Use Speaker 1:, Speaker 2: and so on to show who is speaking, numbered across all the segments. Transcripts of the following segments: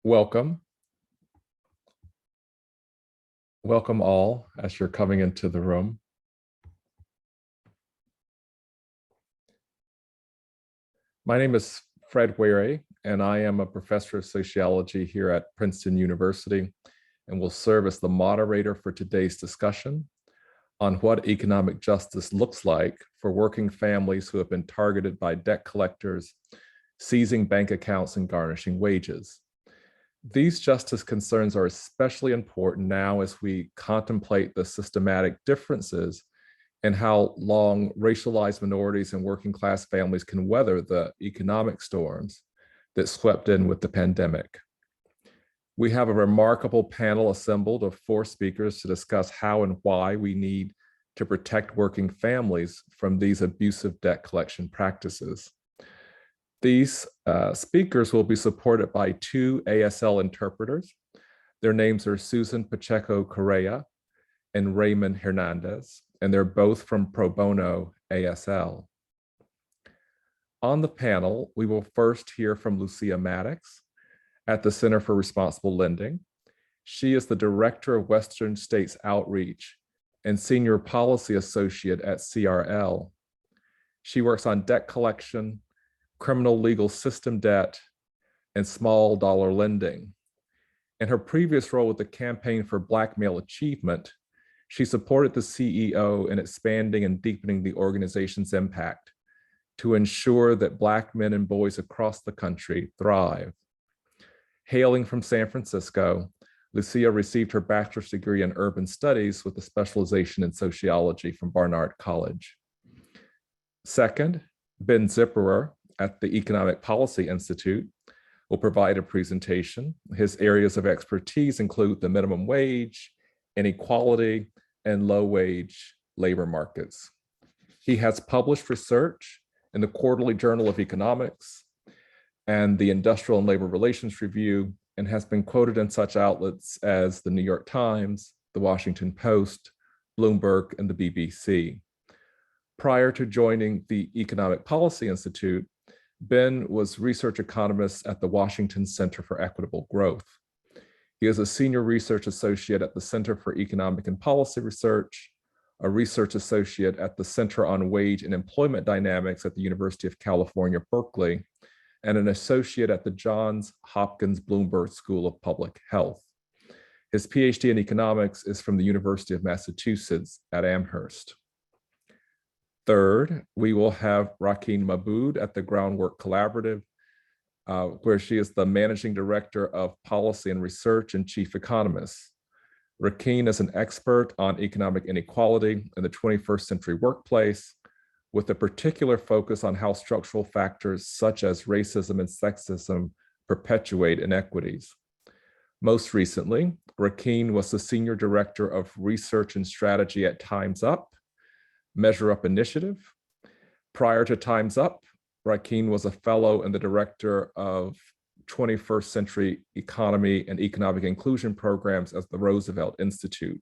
Speaker 1: Welcome. Welcome all as you're coming into the room. My name is Fred Wherry, and I am a professor of sociology here at Princeton University, and will serve as the moderator for today's discussion on what economic justice looks like for working families who have been targeted by debt collectors, seizing bank accounts and garnishing wages. These justice concerns are especially important now as we contemplate the systematic differences in how long racialized minorities and working class families can weather the economic storms that swept in with the pandemic. We have a remarkable panel assembled of 4 speakers to discuss how and why we need to protect working families from these abusive debt collection practices. These speakers will be supported by 2 ASL interpreters. Their names are Susan Pacheco Correa and Raymond Hernandez, and they're both from Pro Bono ASL. On the panel, we will first hear from Lucia Maddox at the Center for Responsible Lending. She is the Director of Western States Outreach and Senior Policy Associate at CRL. She works on debt collection, criminal legal system debt, and small dollar lending. In her previous role with the Campaign for Black Male Achievement, she supported the CEO in expanding and deepening the organization's impact to ensure that Black men and boys across the country thrive. Hailing from San Francisco, Lucia received her bachelor's degree in urban studies with a specialization in sociology from Barnard College. Second, Ben Zipperer at the Economic Policy Institute will provide a presentation. His areas of expertise include the minimum wage, inequality, and low-wage labor markets. He has published research in the Quarterly Journal of Economics and the Industrial and Labor Relations Review, and has been quoted in such outlets as the New York Times, the Washington Post, Bloomberg, and the BBC. Prior to joining the Economic Policy Institute, Ben was research economist at the Washington Center for Equitable Growth. He is a senior research associate at the Center for Economic and Policy Research, a research associate at the Center on Wage and Employment Dynamics at the University of California, Berkeley, and an associate at the Johns Hopkins Bloomberg School of Public Health. His PhD in economics is from the University of Massachusetts at Amherst. Third, we will have Rakeen Mahbood at the Groundwork Collaborative, where she is the Managing Director of Policy and Research and Chief Economist. Rakeen is an expert on economic inequality in the 21st century workplace, with a particular focus on how structural factors such as racism and sexism perpetuate inequities. Most recently, Rakeen was the Senior Director of Research and Strategy at Time's Up, Measure Up Initiative. Prior to Time's Up, Rakeen was a fellow and the director of 21st Century Economy and Economic Inclusion programs at the Roosevelt Institute,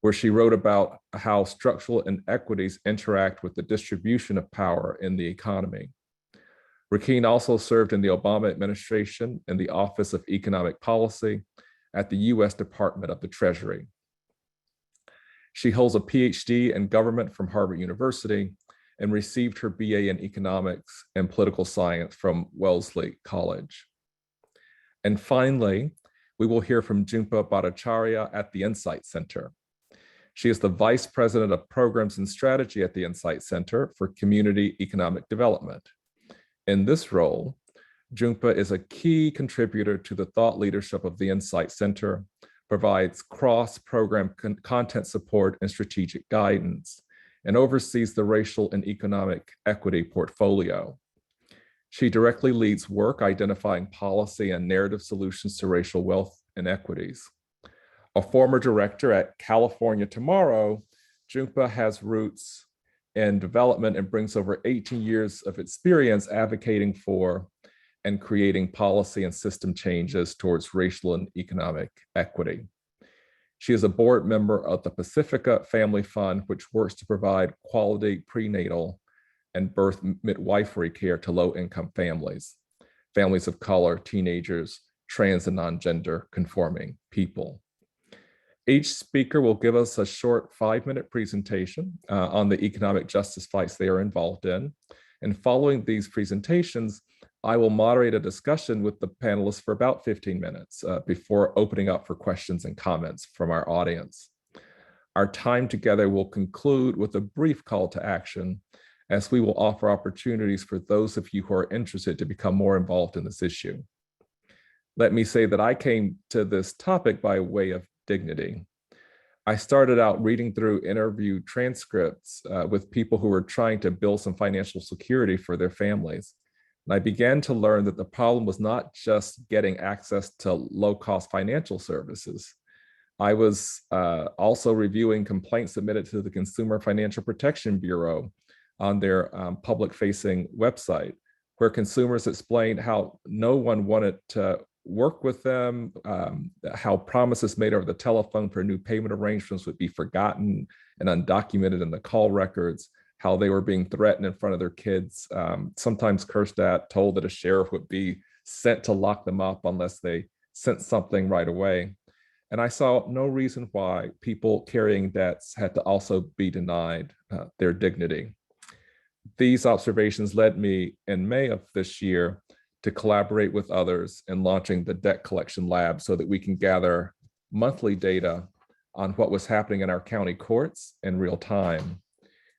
Speaker 1: where she wrote about how structural inequities interact with the distribution of power in the economy. Rakeen also served in the Obama administration in the Office of Economic Policy at the US Department of the Treasury. She holds a PhD in government from Harvard University and received her BA in economics and political science from Wellesley College. And finally, we will hear from Jhumpa Bhattacharya at the Insight Center. She is the Vice President of Programs and Strategy at the Insight Center for Community Economic Development. In this role, Jhumpa is a key contributor to the thought leadership of the Insight Center, provides cross-program content support and strategic guidance, and oversees the racial and economic equity portfolio. She directly leads work identifying policy and narrative solutions to racial wealth inequities. A former director at California Tomorrow, Jhumpa has roots in development and brings over 18 years of experience advocating for and creating policy and system changes towards racial and economic equity. She is a board member of the Pacifica Family Fund, which works to provide quality prenatal and birth midwifery care to low-income families, families of color, teenagers, trans and non-gender conforming people. Each speaker will give us a short 5-minute presentation on the economic justice fights they are involved in. And following these presentations, I will moderate a discussion with the panelists for about 15 minutes before opening up for questions and comments from our audience. Our time together will conclude with a brief call to action, as we will offer opportunities for those of you who are interested to become more involved in this issue. Let me say that I came to this topic by way of dignity. I started out reading through interview transcripts with people who were trying to build some financial security for their families. And I began to learn that the problem was not just getting access to low-cost financial services. I was also reviewing complaints submitted to the Consumer Financial Protection Bureau on their public-facing website, where consumers explained how no one wanted to work with them, how promises made over the telephone for new payment arrangements would be forgotten and undocumented in the call records, how they were being threatened in front of their kids, sometimes cursed at, told that a sheriff would be sent to lock them up unless they sent something right away. And I saw no reason why people carrying debts had to also be denied their dignity. These observations led me in May of this year to collaborate with others in launching the Debt Collection Lab so that we can gather monthly data on what was happening in our county courts in real time.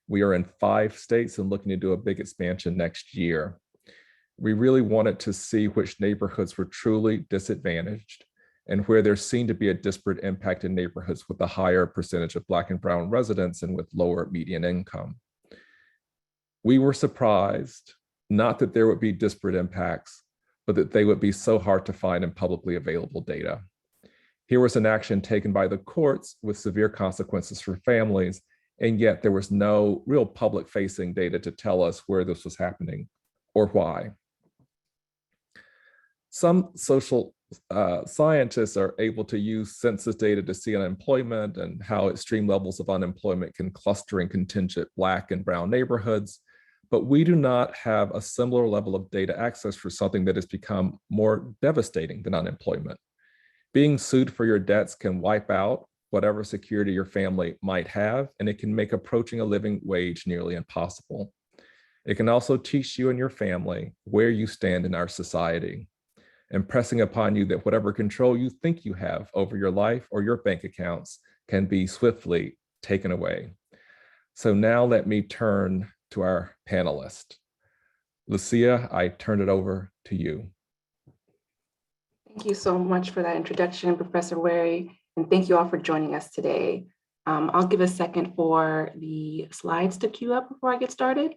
Speaker 1: We are in 5 states and looking to do a big expansion next year. We really wanted to see which neighborhoods were truly disadvantaged and where there seemed to be a disparate impact in neighborhoods with a higher percentage of Black and Brown residents and with lower median income. We were surprised, not that there would be disparate impacts, but that they would be so hard to find in publicly available data. Here was an action taken by the courts with severe consequences for families, and yet there was no real public-facing data to tell us where this was happening or why. Some social scientists are able to use census data to see unemployment and how extreme levels of unemployment can cluster in contingent Black and Brown neighborhoods. But we do not have a similar level of data access for something that has become more devastating than unemployment. Being sued for your debts can wipe out whatever security your family might have, and it can make approaching a living wage nearly impossible. It can also teach you and your family where you stand in our society, impressing upon you that whatever control you think you have over your life or your bank accounts can be swiftly taken away. So now let me turn to our panelist. Lucia, I turn it over to you.
Speaker 2: Thank you so much for that introduction, Professor Wherry, and thank you all for joining us today. I'll give a second for the slides to queue up before I get started.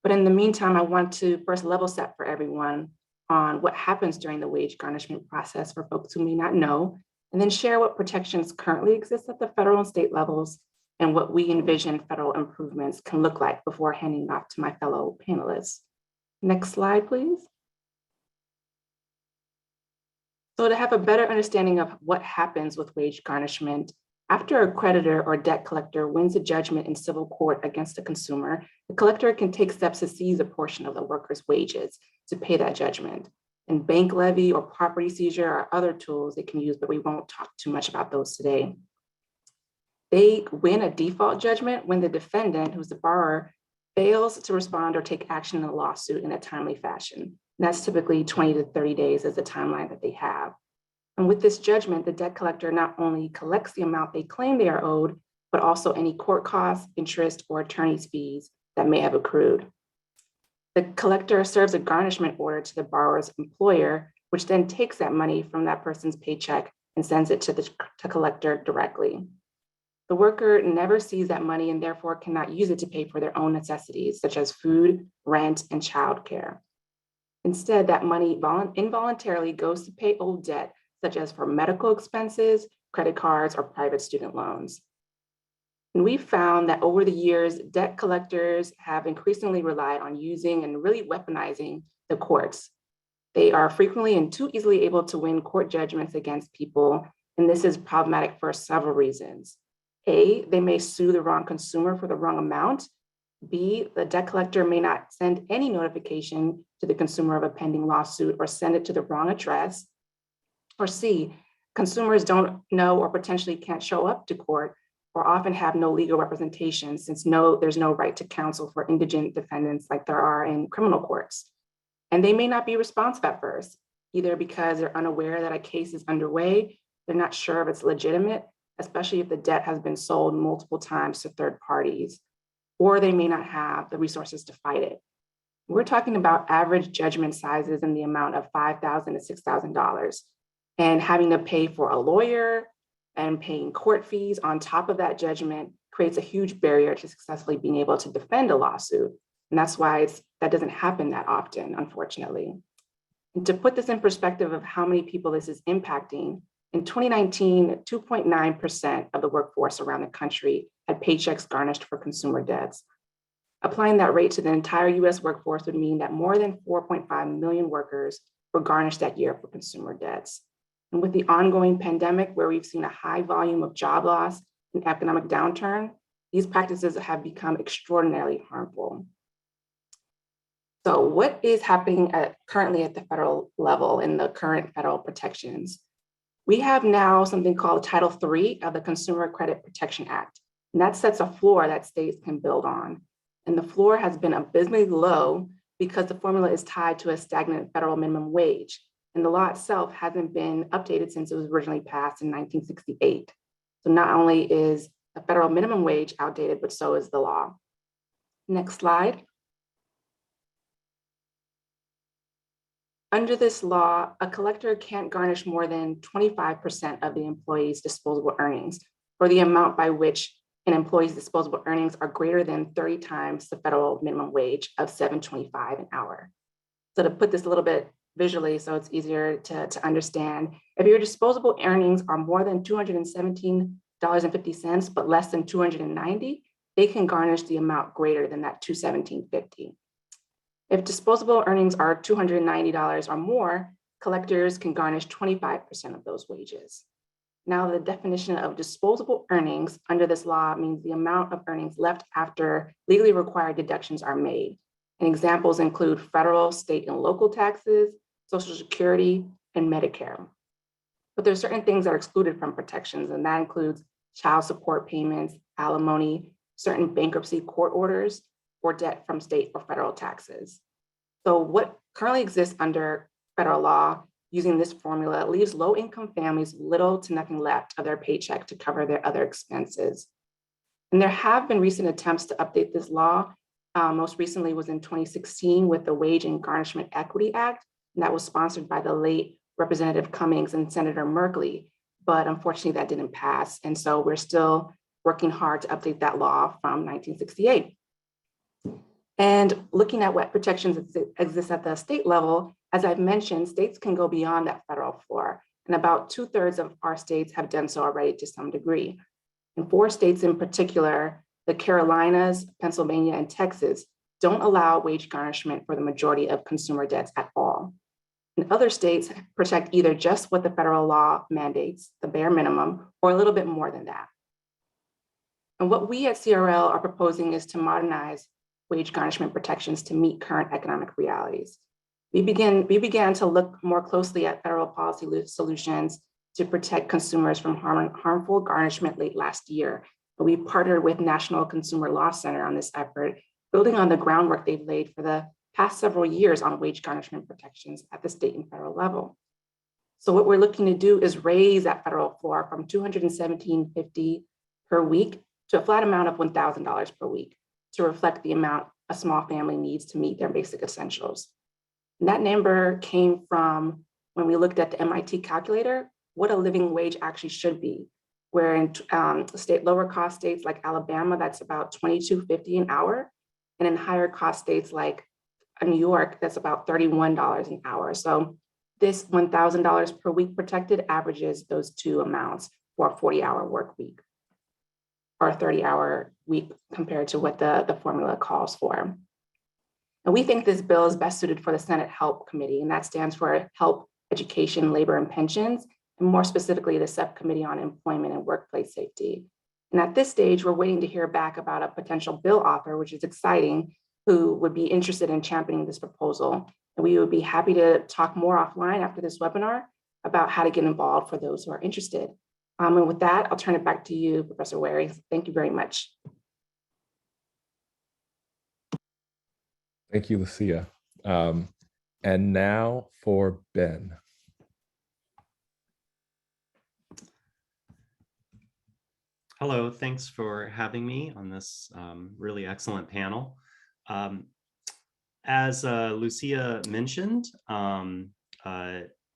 Speaker 2: But in the meantime, I want to first level set for everyone on what happens during the wage garnishment process for folks who may not know, and then share what protections currently exist at the federal and state levels and what we envision federal improvements can look like before handing off to my fellow panelists. Next slide, please. So to have a better understanding of what happens with wage garnishment, after a creditor or debt collector wins a judgment in civil court against a consumer, the collector can take steps to seize a portion of the worker's wages to pay that judgment. And bank levy or property seizure are other tools they can use, but we won't talk too much about those today. They win a default judgment when the defendant, who's the borrower, fails to respond or take action in a lawsuit in a timely fashion. And that's typically 20 to 30 days as the timeline that they have. And with this judgment, the debt collector not only collects the amount they claim they are owed, but also any court costs, interest, or attorney's fees that may have accrued. The collector serves a garnishment order to the borrower's employer, which then takes that money from that person's paycheck and sends it to the collector directly. The worker never sees that money and therefore cannot use it to pay for their own necessities, such as food, rent, and childcare. Instead, that money involuntarily goes to pay old debt, such as for medical expenses, credit cards, or private student loans. And we've found that over the years, debt collectors have increasingly relied on using and really weaponizing the courts. They are frequently and too easily able to win court judgments against people, and this is problematic for several reasons. A, they may sue the wrong consumer for the wrong amount. B, the debt collector may not send any notification to the consumer of a pending lawsuit or send it to the wrong address. Or C, consumers don't know or potentially can't show up to court or often have no legal representation since there's no right to counsel for indigent defendants like there are in criminal courts. And they may not be responsive at first, either because they're unaware that a case is underway, they're not sure if it's legitimate, especially if the debt has been sold multiple times to third parties, or they may not have the resources to fight it. We're talking about average judgment sizes in the amount of $5,000 to $6,000, and having to pay for a lawyer and paying court fees on top of that judgment creates a huge barrier to successfully being able to defend a lawsuit. And that's why that doesn't happen that often, unfortunately. And to put this in perspective of how many people this is impacting, in 2019, 2.9% of the workforce around the country had paychecks garnished for consumer debts. Applying that rate to the entire US workforce would mean that more than 4.5 million workers were garnished that year for consumer debts. And with the ongoing pandemic, where we've seen a high volume of job loss and economic downturn, these practices have become extraordinarily harmful. So what is happening currently at the federal level in the current federal protections? We have now something called Title III of the Consumer Credit Protection Act, and that sets a floor that states can build on. And the floor has been abysmally low because the formula is tied to a stagnant federal minimum wage. And the law itself hasn't been updated since it was originally passed in 1968. So not only is the federal minimum wage outdated, but so is the law. Next slide. Under this law, a collector can't garnish more than 25% of the employee's disposable earnings, or the amount by which an employee's disposable earnings are greater than 30 times the federal minimum wage of $7.25 an hour. So to put this a little bit visually so it's easier to understand, if your disposable earnings are more than $217.50, but less than $290, they can garnish the amount greater than that $217.50. If disposable earnings are $290 or more, collectors can garnish 25% of those wages. Now, the definition of disposable earnings under this law means the amount of earnings left after legally required deductions are made. And examples include federal, state, and local taxes, Social Security, and Medicare. But there's certain things that are excluded from protections, and that includes child support payments, alimony, certain bankruptcy court orders, or debt from state or federal taxes. So what currently exists under federal law using this formula leaves low-income families little to nothing left of their paycheck to cover their other expenses. And there have been recent attempts to update this law. Most recently was in 2016 with the Wage and Garnishment Equity Act, and that was sponsored by the late Representative Cummings and Senator Merkley, but unfortunately that didn't pass. And so we're still working hard to update that law from 1968. And looking at what protections exist at the state level, as I've mentioned, states can go beyond that federal floor, and about 2/3 of our states have done so already to some degree. And 4 states in particular, the Carolinas, Pennsylvania, and Texas, don't allow wage garnishment for the majority of consumer debts at all. And other states protect either just what the federal law mandates, the bare minimum, or a little bit more than that. And what we at CRL are proposing is to modernize wage garnishment protections to meet current economic realities. We began to look more closely at federal policy solutions to protect consumers from harmful garnishment late last year. We partnered with National Consumer Law Center on this effort, building on the groundwork they've laid for the past several years on wage garnishment protections at the state and federal level. So what we're looking to do is raise that federal floor from $217.50 per week to a flat amount of $1,000 per week to reflect the amount a small family needs to meet their basic essentials. And that number came from when we looked at the MIT calculator, what a living wage actually should be, where in lower cost states like Alabama, that's about $22.50 an hour. And in higher cost states like New York, that's about $31 an hour. So this $1,000 per week protected averages those two amounts for a 40-hour work week, or a 30-hour week compared to what the formula calls for. And we think this bill is best suited for the Senate HELP Committee, and that stands for Help, Education, Labor, and Pensions, and more specifically, the Subcommittee on Employment and Workplace Safety. And at this stage, we're waiting to hear back about a potential bill author, which is exciting, who would be interested in championing this proposal. And we would be happy to talk more offline after this webinar about how to get involved for those who are interested. And with that, I'll turn it back to you, Professor Wherry. Thank you very much.
Speaker 1: Thank you, Lucia. And now for Ben.
Speaker 3: Hello, thanks for having me on this really excellent panel. As Lucia mentioned,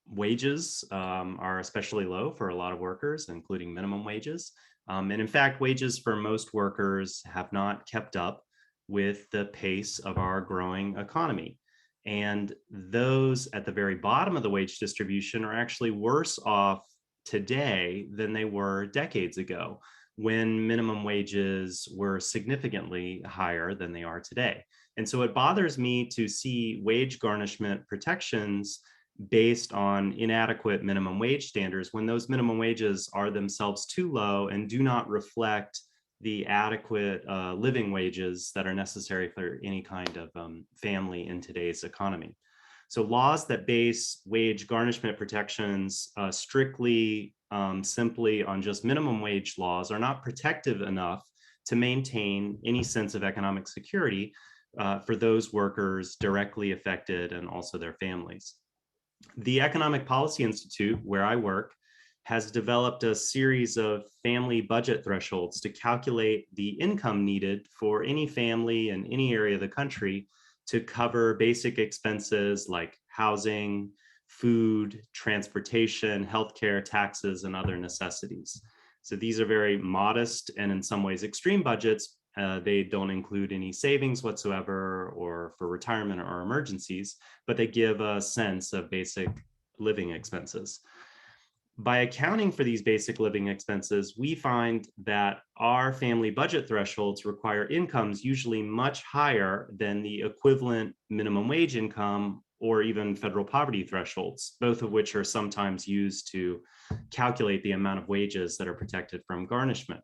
Speaker 3: wages are especially low for a lot of workers, including minimum wages. And in fact, wages for most workers have not kept up with the pace of our growing economy. And those at the very bottom of the wage distribution are actually worse off today than they were decades ago, when minimum wages were significantly higher than they are today. And so it bothers me to see wage garnishment protections based on inadequate minimum wage standards when those minimum wages are themselves too low and do not reflect the adequate living wages that are necessary for any kind of family in today's economy. So laws that base wage garnishment protections strictly simply on just minimum wage laws are not protective enough to maintain any sense of economic security for those workers directly affected and also their families. The Economic Policy Institute, where I work, has developed a series of family budget thresholds to calculate the income needed for any family in any area of the country to cover basic expenses like housing, food, transportation, healthcare, taxes, and other necessities. So these are very modest and in some ways extreme budgets. They don't include any savings whatsoever or for retirement or emergencies, but they give a sense of basic living expenses. By accounting for these basic living expenses, we find that our family budget thresholds require incomes usually much higher than the equivalent minimum wage income or even federal poverty thresholds, both of which are sometimes used to calculate the amount of wages that are protected from garnishment.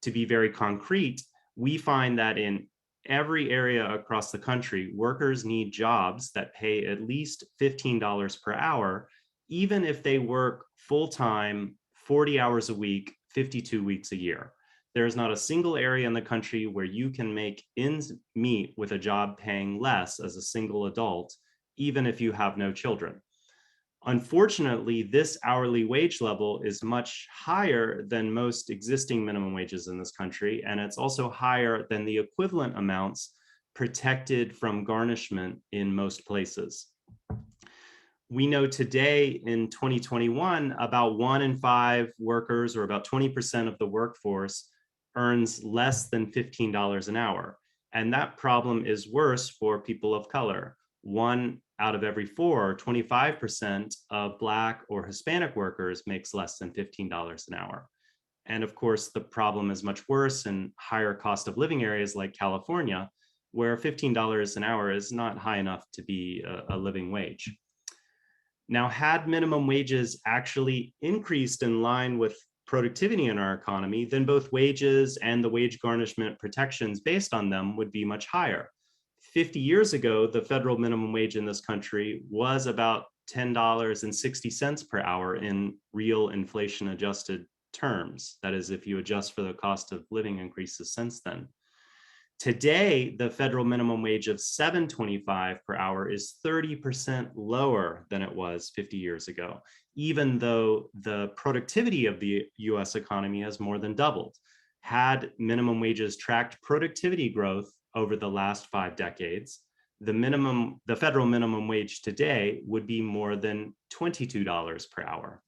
Speaker 3: To be very concrete, we find that in every area across the country, workers need jobs that pay at least $15 per hour, even if they work full-time, 40 hours a week, 52 weeks a year. There is not a single area in the country where you can make ends meet with a job paying less as a single adult, even if you have no children. Unfortunately, this hourly wage level is much higher than most existing minimum wages in this country, and it's also higher than the equivalent amounts protected from garnishment in most places. We know today in 2021, about 1 in 5 workers, or about 20% of the workforce, earns less than $15 an hour. And that problem is worse for people of color. 1 out of every 4, or 25% of Black or Hispanic workers makes less than $15 an hour. And of course, the problem is much worse in higher cost of living areas like California, where $15 an hour is not high enough to be a living wage. Now, had minimum wages actually increased in line with productivity in our economy, then both wages and the wage garnishment protections based on them would be much higher. 50 years ago, the federal minimum wage in this country was about $10.60 per hour in real inflation adjusted terms. That is, if you adjust for the cost of living increases since then. Today, the federal minimum wage of $7.25 per hour is 30% lower than it was 50 years ago, even though the productivity of the US economy has more than doubled. Had minimum wages tracked productivity growth over the last 5 decades, the federal minimum wage today would be more than $22 per hour.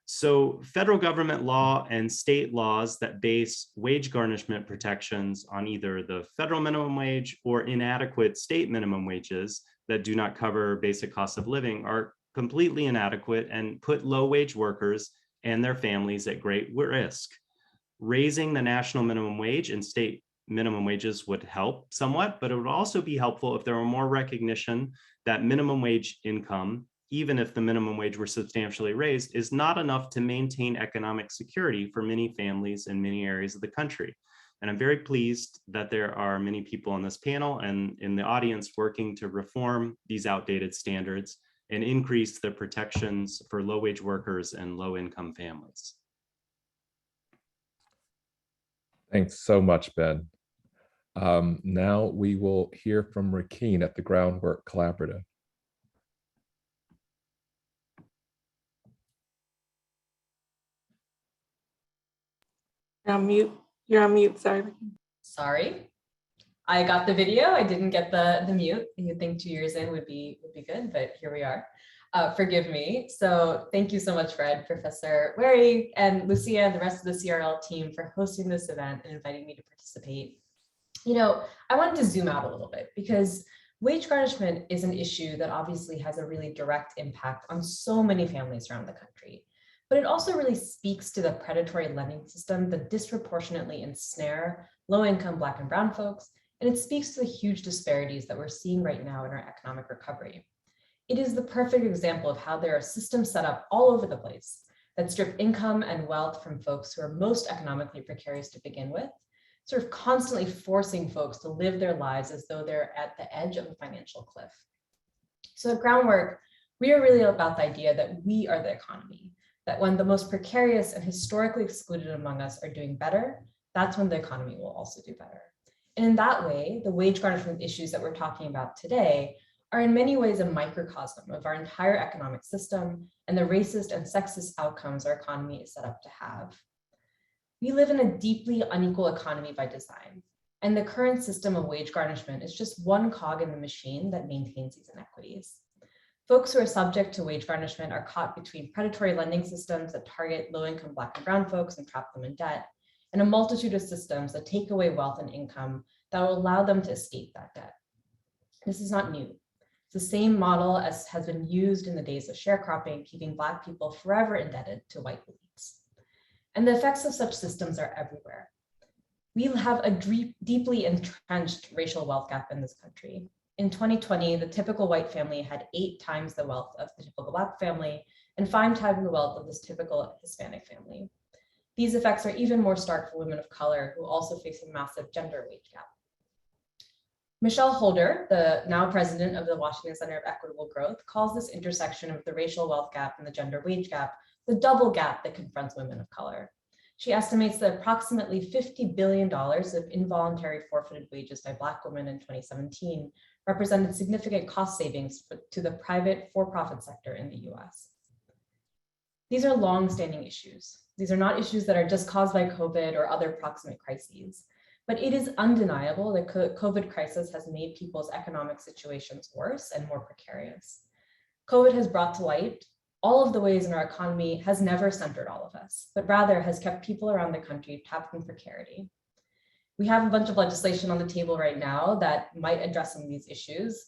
Speaker 3: So federal government law and state laws that base wage garnishment protections on either the federal minimum wage or inadequate state minimum wages that do not cover basic costs of living are completely inadequate and put low wage workers and their families at great risk. Raising the national minimum wage and state minimum wages would help somewhat, but it would also be helpful if there were more recognition that minimum wage income, even if the minimum wage were substantially raised, is not enough to maintain economic security for many families in many areas of the country. And I'm very pleased that there are many people on this panel and in the audience working to reform these outdated standards and increase the protections for low-wage workers and low-income families.
Speaker 1: Thanks so much, Ben. Now we will hear from Rakeen at the Groundwork Collaborative.
Speaker 2: You're on mute. You're on mute, sorry.
Speaker 4: Sorry, I got the video. I didn't get the mute. You'd think 2 years in would be good, but here we are. Forgive me. So thank you so much, Fred, Professor Wherry, and Lucia, and the rest of the CRL team for hosting this event and inviting me to participate. You know, I wanted to zoom out a little bit because wage garnishment is an issue that obviously has a really direct impact on so many families around the country. But it also really speaks to the predatory lending system that disproportionately ensnare low-income Black and Brown folks, and it speaks to the huge disparities that we're seeing right now in our economic recovery. It is the perfect example of how there are systems set up all over the place that strip income and wealth from folks who are most economically precarious to begin with, sort of constantly forcing folks to live their lives as though they're at the edge of a financial cliff. So at Groundwork, we are really about the idea that we are the economy, that when the most precarious and historically excluded among us are doing better, that's when the economy will also do better. And in that way, the wage garnishment issues that we're talking about today are in many ways a microcosm of our entire economic system and the racist and sexist outcomes our economy is set up to have. We live in a deeply unequal economy by design, and the current system of wage garnishment is just one cog in the machine that maintains these inequities. Folks who are subject to wage garnishment are caught between predatory lending systems that target low-income Black and Brown folks and trap them in debt, and a multitude of systems that take away wealth and income that will allow them to escape that debt. This is not new. It's the same model as has been used in the days of sharecropping, keeping Black people forever indebted to white elites. And the effects of such systems are everywhere. We have a deeply entrenched racial wealth gap in this country. In 2020, the typical white family had 8 times the wealth of the typical Black family and 5 times the wealth of this typical Hispanic family. These effects are even more stark for women of color who also face a massive gender wage gap. Michelle Holder, the now president of the Washington Center of Equitable Growth, calls this intersection of the racial wealth gap and the gender wage gap the double gap that confronts women of color. She estimates that approximately $50 billion of involuntary forfeited wages by Black women in 2017 represented significant cost savings to the private for-profit sector in the US. These are long-standing issues. These are not issues that are just caused by COVID or other proximate crises, but it is undeniable that COVID crisis has made people's economic situations worse and more precarious. COVID has brought to light all of the ways in our economy has never centered all of us, but rather has kept people around the country trapped in precarity. We have a bunch of legislation on the table right now that might address some of these issues.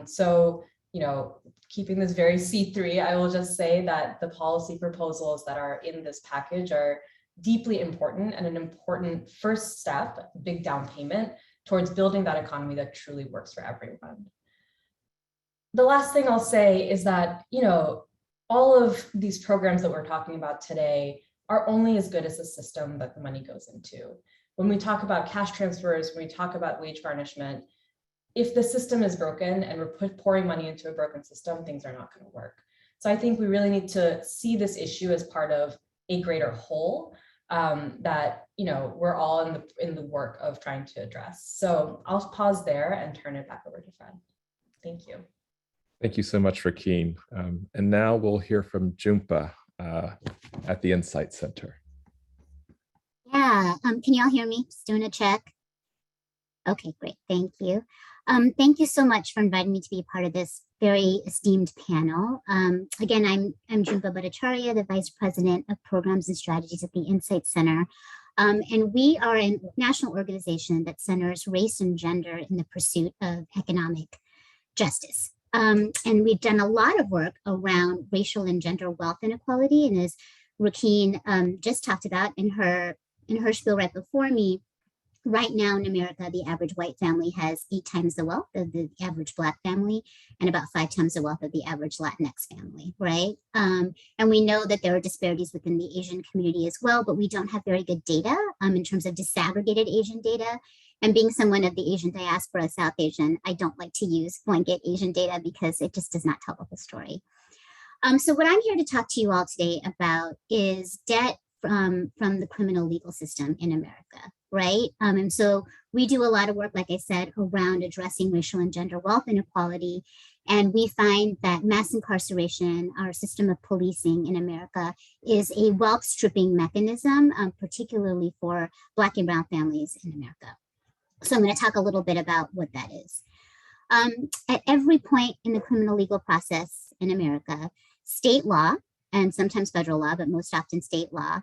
Speaker 4: So, you know, keeping this very C3, I will just say that the policy proposals that are in this package are deeply important and an important first step, big down payment towards building that economy that truly works for everyone. The last thing I'll say is that, you know, all of these programs that we're talking about today are only as good as the system that the money goes into. When we talk about cash transfers, when we talk about wage garnishment, if the system is broken and we're pouring money into a broken system, things are not going to work. So I think we really need to see this issue as part of a greater whole that, you know, we're all in the work of trying to address. So I'll pause there and turn it back over to Fred. Thank you.
Speaker 1: Thank you so much, Rakeen. And now we'll hear from Jhumpa at the Insight Center.
Speaker 5: Yeah, can y'all hear me? Just doing a check. Okay, great, thank you. Thank you so much for inviting me to be a part of this very esteemed panel. Again, I'm Jhumpa Bhattacharya, the Vice President of Programs and Strategies at the Insight Center. And we are a national organization that centers race and gender in the pursuit of economic justice. And we've done a lot of work around racial and gender wealth inequality. And as Rakeen just talked about in her spiel right before me, right now in America, the average white family has 8 times the wealth of the average Black family and about 5 times the wealth of the average Latinx family, right? And we know that there are disparities within the Asian community as well, but we don't have very good data in terms of disaggregated Asian data. And being someone of the Asian diaspora, South Asian, I don't like to use blanket Asian data because it just does not tell the whole story. So what I'm here to talk to you all today about is debt from the criminal legal system in America, right? And so we do a lot of work, like I said, around addressing racial and gender wealth inequality. And we find that mass incarceration, our system of policing in America, is a wealth stripping mechanism, particularly for Black and Brown families in America. So I'm going to talk a little bit about what that is. At every point in the criminal legal process in America, state law, and sometimes federal law, but most often state law,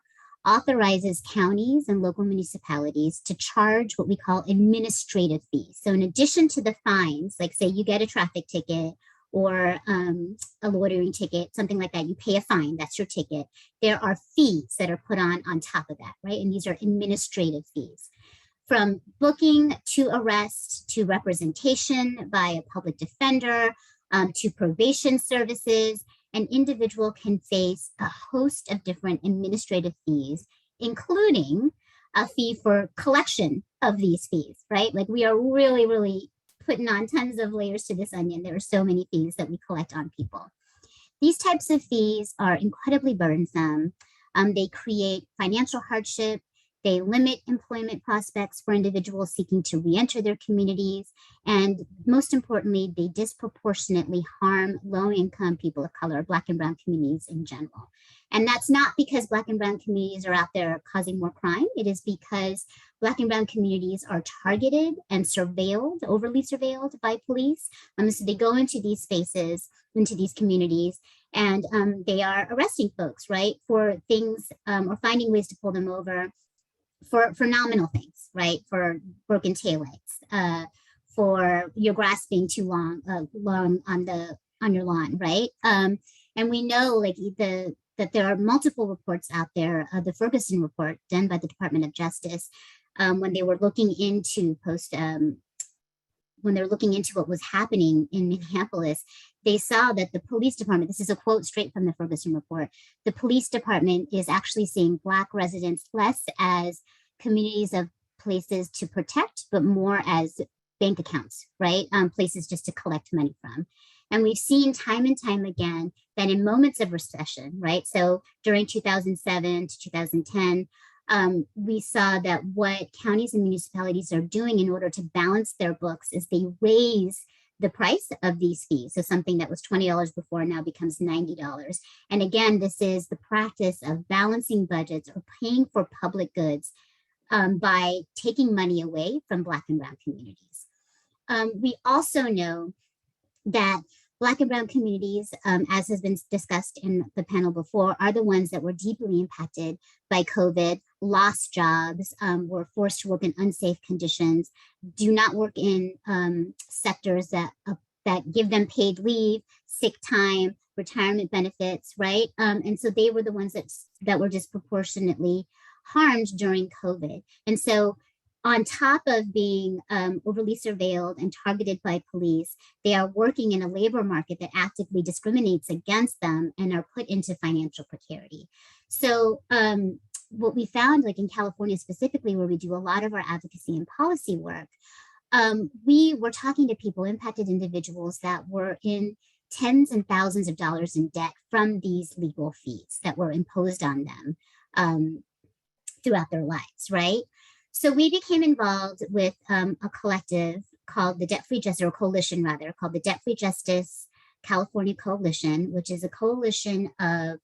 Speaker 5: authorizes counties and local municipalities to charge what we call administrative fees. So in addition to the fines, like say you get a traffic ticket or a loitering ticket, something like that, you pay a fine, that's your ticket. There are fees that are put on top of that, right? And these are administrative fees. From booking to arrest to representation by a public defender to probation services, an individual can face a host of different administrative fees, including a fee for collection of these fees, right? Like we are really, really putting on tons of layers to this onion. There are so many fees that we collect on people. These types of fees are incredibly burdensome. They create financial hardship. They limit employment prospects for individuals seeking to re-enter their communities. And most importantly, they disproportionately harm low-income people of color, Black and Brown communities in general. And that's not because Black and Brown communities are out there causing more crime. It is because Black and Brown communities are targeted and surveilled, overly surveilled by police. So they go into these spaces, into these communities, and they are arresting folks, right, for things or finding ways to pull them over for nominal things, right? For broken taillights, for you're grasping too long on your lawn, right? And we know that there are multiple reports out there. The Ferguson report done by the Department of Justice, when they were looking into when they're looking into what was happening in Minneapolis, they saw that the police department, this is a quote straight from the Ferguson report, the police department is actually seeing Black residents less as communities of places to protect, but more as bank accounts, right? Places just to collect money from. And we've seen time and time again that in moments of recession, right? So during 2007 to 2010, we saw that what counties and municipalities are doing in order to balance their books is they raise the price of these fees. So something that was $20 before now becomes $90. And again, this is the practice of balancing budgets or paying for public goods by taking money away from Black and Brown communities. We also know that Black and Brown communities, as has been discussed in the panel before, are the ones that were deeply impacted by COVID, lost jobs, were forced to work in unsafe conditions, do not work in sectors that give them paid leave, sick time, retirement benefits, right? And so they were the ones that were disproportionately harmed during COVID. And so on top of being overly surveilled and targeted by police, they are working in a labor market that actively discriminates against them and are put into financial precarity. So what we found, like in California specifically, where we do a lot of our advocacy and policy work, we were talking to people, impacted individuals that were in tens and thousands of dollars in debt from these legal fees that were imposed on them throughout their lives, right? So we became involved with a collective called the Debt-Free Justice, or coalition rather, called the Debt-Free Justice California Coalition, which is a coalition of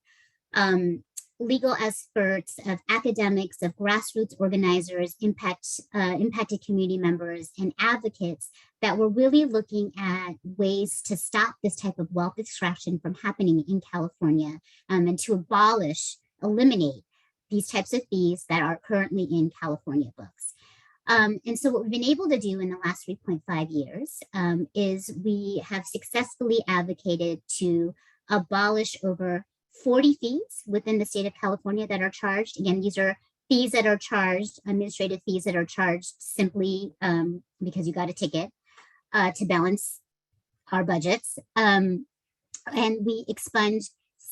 Speaker 5: legal experts, of academics, of grassroots organizers, impacted community members, and advocates that were really looking at ways to stop this type of wealth extraction from happening in California, and to eliminate these types of fees that are currently in California books. And so what we've been able to do in the last 3.5 years is we have successfully advocated to abolish over 40 fees within the state of California that are charged. Again, these are fees that are charged, administrative fees that are charged simply because you got a ticket to balance our budgets. And we expunged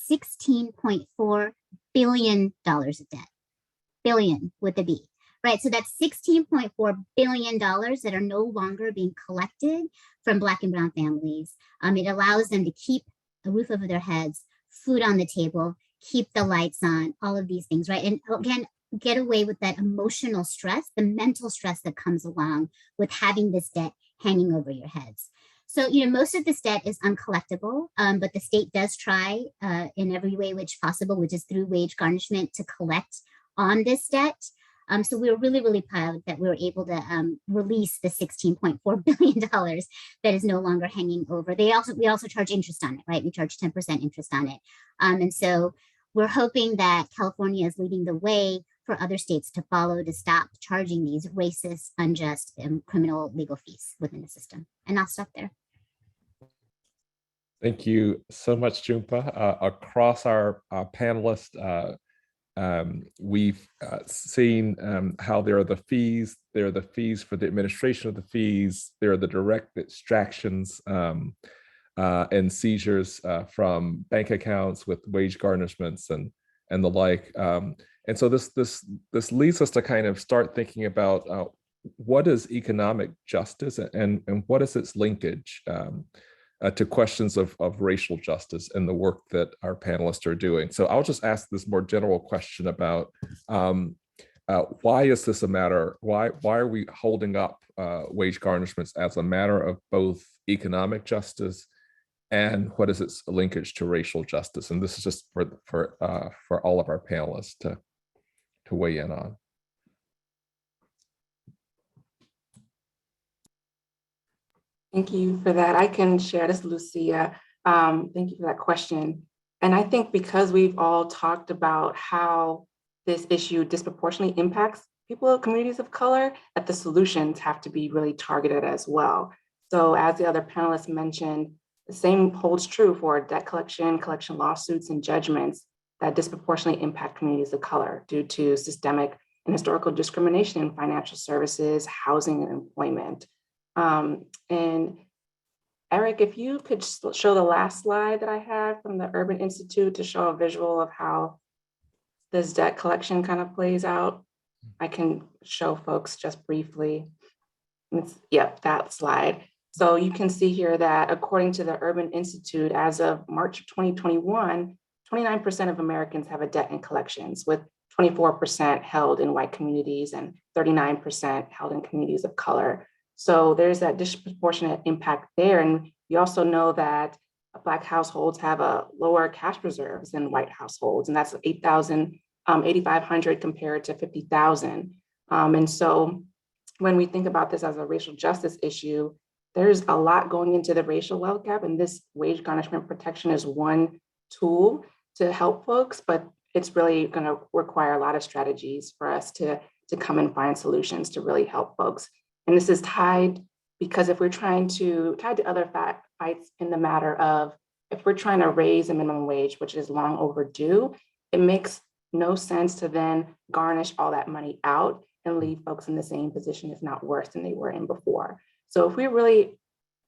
Speaker 5: $16.4 billion of debt, billion with a B, right? So that's $16.4 billion that are no longer being collected from Black and Brown families. It allows them to keep a roof over their heads, food on the table, keep the lights on, all of these things, right? And again, get away with that emotional stress, the mental stress that comes along with having this debt hanging over your heads. So, most of this debt is uncollectible, but the state does try in every way which possible, which is through wage garnishment, to collect on this debt. So we were really, really proud that we were able to release the $16.4 billion that is no longer hanging over. We also charge interest on it, right? We charge 10% interest on it. And so we're hoping that California is leading the way for other states to follow, to stop charging these racist, unjust, and criminal legal fees within the system. And I'll stop there.
Speaker 1: Thank you so much, Jhumpa. Across our panelists, we've seen how there are the fees. There are the fees for the administration of the fees. There are the direct extractions and seizures from bank accounts with wage garnishments and the like. And so this leads us to kind of start thinking about what is economic justice and what is its linkage to questions of racial justice and the work that our panelists are doing. So I'll just ask this more general question about why is this a matter? Why are we holding up wage garnishments as a matter of both economic justice and what is its linkage to racial justice? And this is just for all of our panelists to weigh in on.
Speaker 2: Thank you for that. I can share this, Lucia. Thank you for that question. And I think because we've all talked about how this issue disproportionately impacts people of communities of color, that the solutions have to be really targeted as well. So as the other panelists mentioned, the same holds true for debt collection lawsuits, and judgments that disproportionately impact communities of color due to systemic and historical discrimination in financial services, housing, and employment. And Eric, if you could show the last slide that I had from the Urban Institute to show a visual of how this debt collection kind of plays out, I can show folks just briefly. Yep, that slide. So you can see here that according to the Urban Institute, as of March of 2021, 29% of Americans have a debt in collections, with 24% held in white communities and 39% held in communities of color. So there's that disproportionate impact there. And we also know that Black households have a lower cash reserves than white households, and that's 8,500 compared to 50,000. And so when we think about this as a racial justice issue, there's a lot going into the racial wealth gap, and this wage garnishment protection is one tool to help folks, but it's really going to require a lot of strategies for us to come and find solutions to really help folks. And this is tied because if we're tied to other fights in the matter of, if we're trying to raise a minimum wage, which is long overdue, it makes no sense to then garnish all that money out and leave folks in the same position, if not worse than they were in before. So if we're really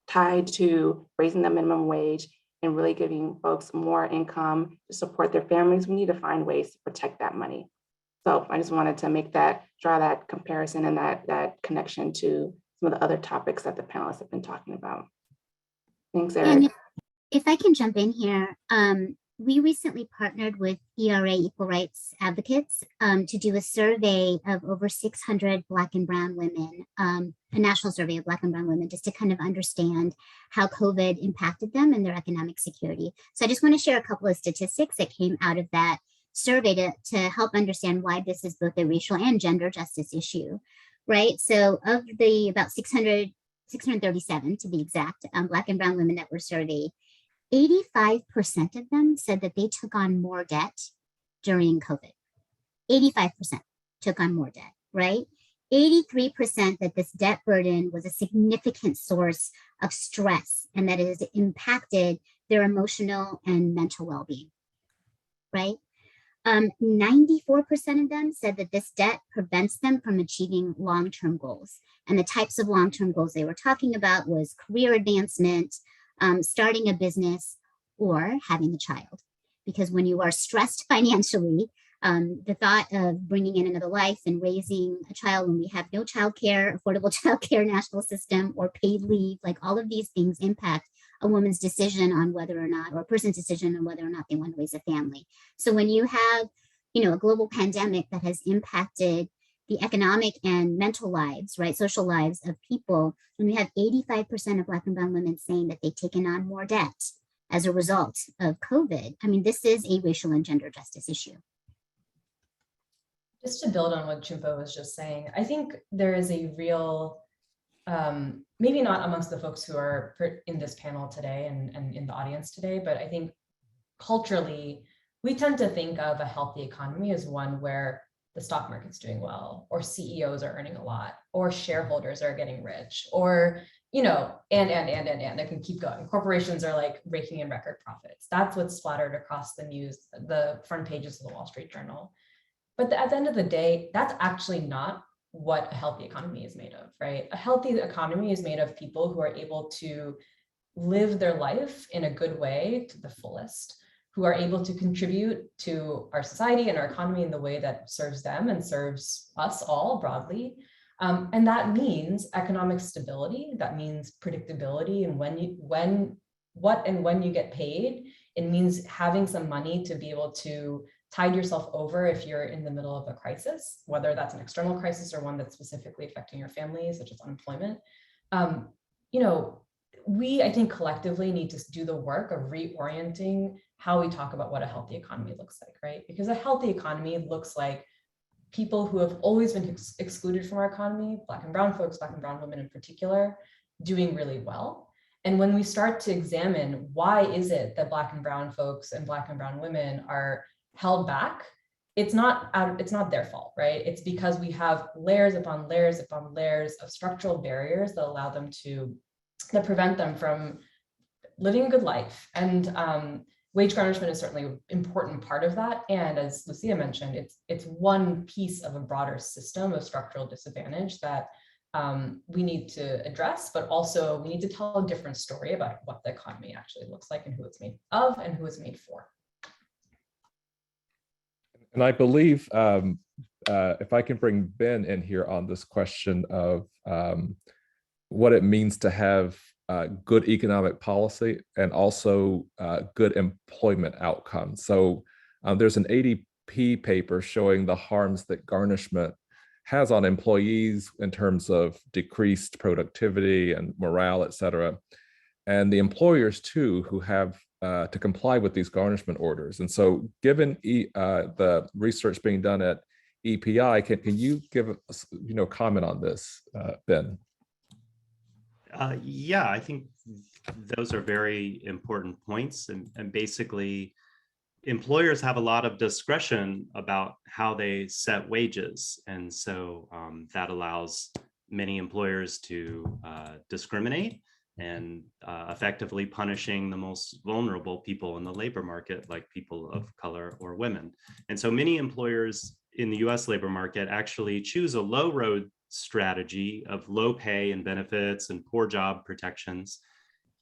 Speaker 2: tied to raising the minimum wage and really giving folks more income to support their families, we need to find ways to protect that money. So I just wanted to draw that comparison and that connection to some of the other topics that the panelists have been talking about. Thanks, Eric.
Speaker 5: And if I can jump in here, we recently partnered with ERA Equal Rights Advocates to do a survey of over 600 Black and Brown women, a national survey of Black and Brown women, just to kind of understand how COVID impacted them and their economic security. So I just want to share a couple of statistics that came out of that survey to help understand why this is both a racial and gender justice issue, right? So of the about 637 to be exact, Black and Brown women that were surveyed, 85% of them said that they took on more debt during COVID. 85% took on more debt, right? 83% that this debt burden was a significant source of stress and that it has impacted their emotional and mental well-being, right? 94% of them said that this debt prevents them from achieving long-term goals. And the types of long-term goals they were talking about was career advancement, starting a business, or having a child. Because when you are stressed financially, The thought of bringing in another life and raising a child when we have no childcare, affordable childcare national system, or paid leave, like all of these things impact a woman's decision on whether or not, or a person's decision on whether or not they want to raise a family. So when you have, a global pandemic that has impacted the economic and mental lives, right, social lives of people, and we have 85% of Black and brown women saying that they've taken on more debt as a result of COVID. I mean, this is a racial and gender justice issue.
Speaker 4: Just to build on what Jhumpa was just saying, I think there is a real, maybe not amongst the folks who are in this panel today and in the audience today, but I think culturally, we tend to think of a healthy economy as one where the stock market's doing well, or CEOs are earning a lot, or shareholders are getting rich, or, and I can keep going. Corporations are like raking in record profits. That's what's splattered across the news, the front pages of the Wall Street Journal. But at the end of the day, that's actually not what a healthy economy is made of, right? A healthy economy is made of people who are able to live their life in a good way to the fullest, who are able to contribute to our society and our economy in the way that serves them and serves us all broadly. And that means economic stability, that means predictability, and when you get paid. It means having some money to be able to tide yourself over if you're in the middle of a crisis, whether that's an external crisis or one that's specifically affecting your family, such as unemployment. We, I think, collectively need to do the work of reorienting how we talk about what a healthy economy looks like, right? Because a healthy economy looks like people who have always been excluded from our economy, Black and brown folks, Black and brown women in particular, doing really well. And when we start to examine why is it that Black and brown folks and Black and brown women are held back, it's not their fault, right? It's because we have layers upon layers upon layers of structural barriers that prevent them from living a good life. And wage garnishment is certainly an important part of that. And as Lucia mentioned, it's one piece of a broader system of structural disadvantage that we need to address, but also we need to tell a different story about what the economy actually looks like and who it's made of and who it's made for.
Speaker 1: And I believe if I can bring Ben in here on this question of what it means to have good economic policy and also good employment outcomes. So there's an ADP paper showing the harms that garnishment has on employees in terms of decreased productivity and morale, et cetera, and the employers too, who have to comply with these garnishment orders. And so given the research being done at EPI, can you give us, comment on this, Ben?
Speaker 3: Yeah, I think those are very important points. And basically, employers have a lot of discretion about how they set wages. And so that allows many employers to discriminate and effectively punishing the most vulnerable people in the labor market, like people of color or women. And so many employers in the US labor market actually choose a low road strategy of low pay and benefits and poor job protections,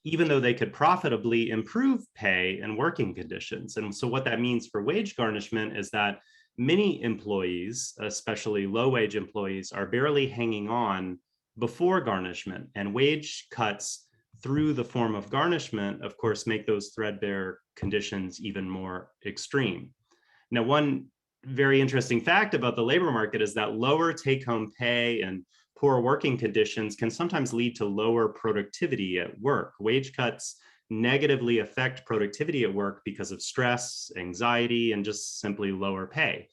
Speaker 3: even though they could profitably improve pay and working conditions. And so what that means for wage garnishment is that many employees, especially low wage employees, are barely hanging on before garnishment, and wage cuts through the form of garnishment, of course, make those threadbare conditions even more extreme. Now, one very interesting fact about the labor market is that lower take-home pay and poor working conditions can sometimes lead to lower productivity at work. Wage cuts negatively affect productivity at work because of stress, anxiety, and just simply lower pay.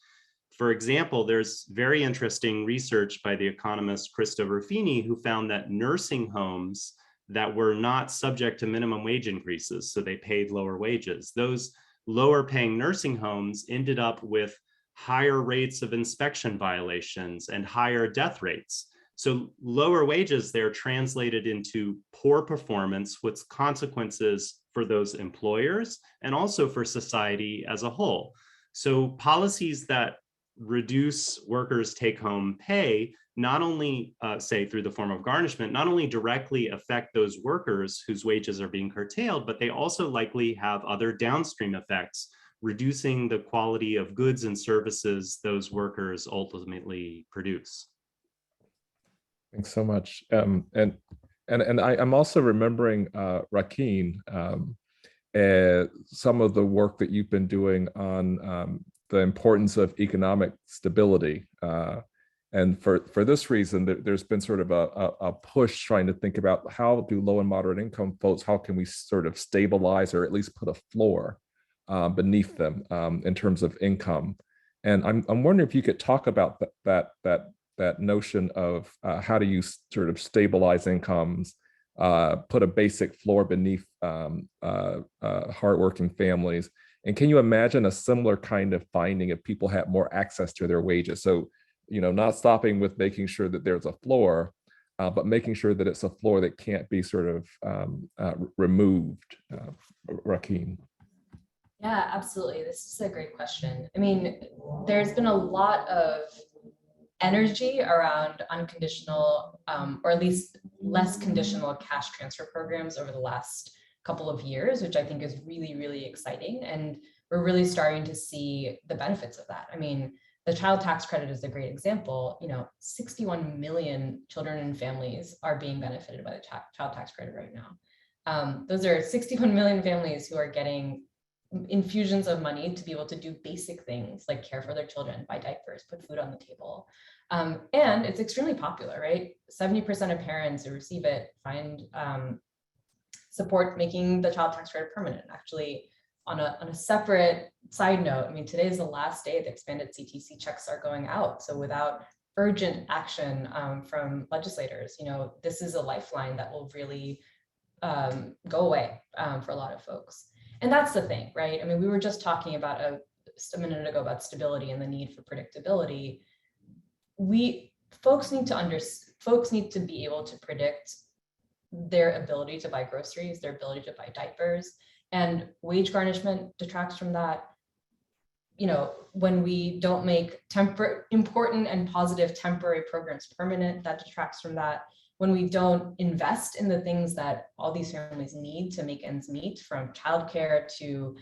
Speaker 3: For example, there's very interesting research by the economist Krista Ruffini, who found that nursing homes that were not subject to minimum wage increases, so they paid lower wages, those lower paying nursing homes ended up with higher rates of inspection violations and higher death rates. So lower wages there translated into poor performance with consequences for those employers and also for society as a whole. So policies that reduce workers' take-home pay, not only say through the form of garnishment, not only directly affect those workers whose wages are being curtailed, but they also likely have other downstream effects reducing the quality of goods and services those workers ultimately produce.
Speaker 1: Thanks so much. I'm also remembering, Rakeen, some of the work that you've been doing on the importance of economic stability. And for this reason, there's been sort of a push trying to think about how do low and moderate income folks, how can we sort of stabilize or at least put a floor beneath them in terms of income. And I'm wondering if you could talk about that notion of how do you sort of stabilize incomes, put a basic floor beneath hardworking families. And can you imagine a similar kind of finding if people had more access to their wages? So, not stopping with making sure that there's a floor, but making sure that it's a floor that can't be sort of removed. Rakeen.
Speaker 4: Yeah, absolutely. This is a great question. I mean, there's been a lot of energy around unconditional, or at least less conditional cash transfer programs over the last couple of years, which I think is really, really exciting. And we're really starting to see the benefits of that. I mean, the child tax credit is a great example. 61 million children and families are being benefited by the child tax credit right now. Those are 61 million families who are getting infusions of money to be able to do basic things like care for their children, buy diapers, put food on the table. And it's extremely popular, right? 70% of parents who receive it find support making the child tax credit permanent. Actually, on a separate side note, I mean, today is the last day the expanded CTC checks are going out. So without urgent action from legislators, this is a lifeline that will really go away for a lot of folks. And that's the thing, right? I mean, we were just talking about a minute ago about stability and the need for predictability. Folks need to be able to predict their ability to buy groceries, their ability to buy diapers, and wage garnishment detracts from that. When we don't make important and positive temporary programs permanent, that detracts from that. When we don't invest in the things that all these families need to make ends meet, from childcare to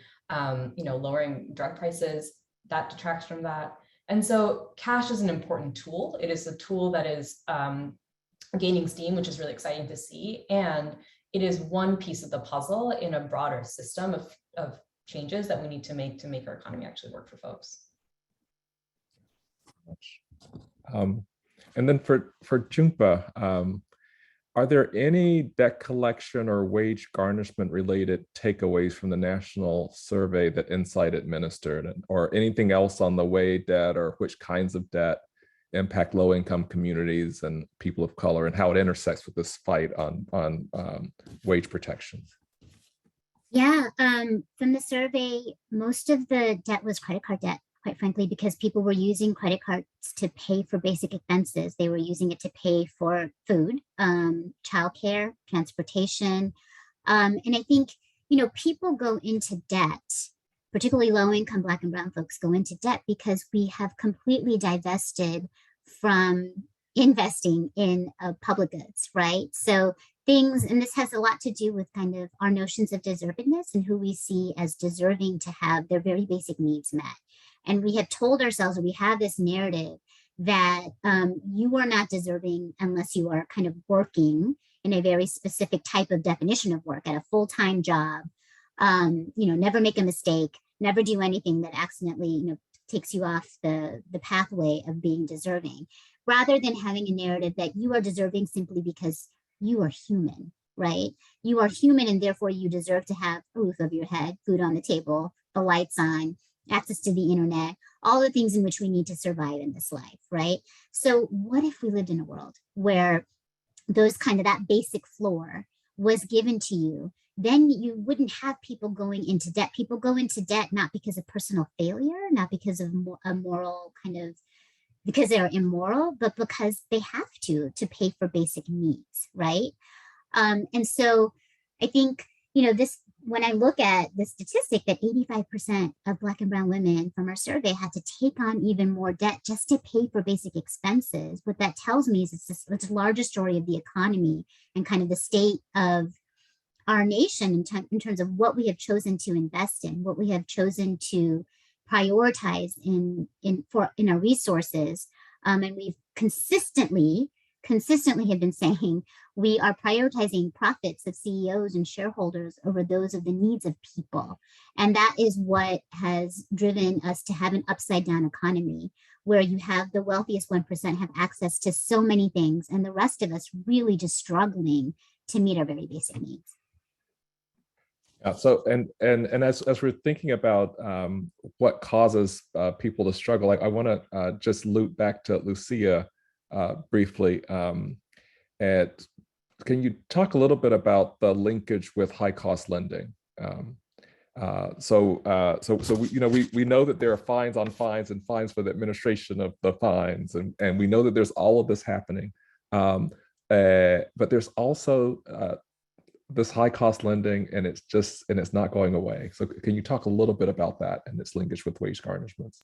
Speaker 4: lowering drug prices, that detracts from that. And so cash is an important tool. It is a tool that is gaining steam, which is really exciting to see. And it is one piece of the puzzle in a broader system of changes that we need to make our economy actually work for folks.
Speaker 1: And then for Jhumpa, are there any debt collection or wage garnishment related takeaways from the national survey that Insight administered, or anything else on the way debt or which kinds of debt impact low-income communities and people of color, and how it intersects with this fight on wage protections?
Speaker 5: Yeah, from the survey, most of the debt was credit card debt, quite frankly, because people were using credit cards to pay for basic expenses. They were using it to pay for food, childcare, transportation. And I think, people go into debt, particularly low-income Black and Brown folks go into debt because we have completely divested from investing in public goods, right? So things, and this has a lot to do with kind of our notions of deservedness and who we see as deserving to have their very basic needs met. And we have told ourselves, or we have this narrative that you are not deserving unless you are kind of working in a very specific type of definition of work at a full-time job, never make a mistake, never do anything that accidentally, takes you off the pathway of being deserving, rather than having a narrative that you are deserving simply because you are human, right? You are human, and therefore you deserve to have a roof over your head, food on the table, the lights on, access to the internet, all the things in which we need to survive in this life, right? So what if we lived in a world where that basic floor was given to you? Then you wouldn't have people going into debt. People go into debt not because of personal failure, not because of a moral because they're immoral, but because they have to pay for basic needs, right? And so I think, when I look at the statistic that 85% of Black and Brown women from our survey had to take on even more debt just to pay for basic expenses, what that tells me is it's the larger story of the economy and kind of the state of our nation in terms of what we have chosen to invest in, what we have chosen to prioritize in our resources. And we've consistently have been saying we are prioritizing profits of CEOs and shareholders over those of the needs of people. And that is what has driven us to have an upside down economy, where you have the wealthiest 1% have access to so many things and the rest of us really just struggling to meet our very basic needs.
Speaker 1: Yeah, so and as we're thinking about what causes people to struggle, I want to just loop back to Lucia briefly. And can you talk a little bit about the linkage with high cost lending? So we know that there are fines on fines and fines for the administration of the fines, and we know that there's all of this happening, but there's also this high cost lending, and it's not going away. So can you talk a little bit about that and its linkage with wage garnishments?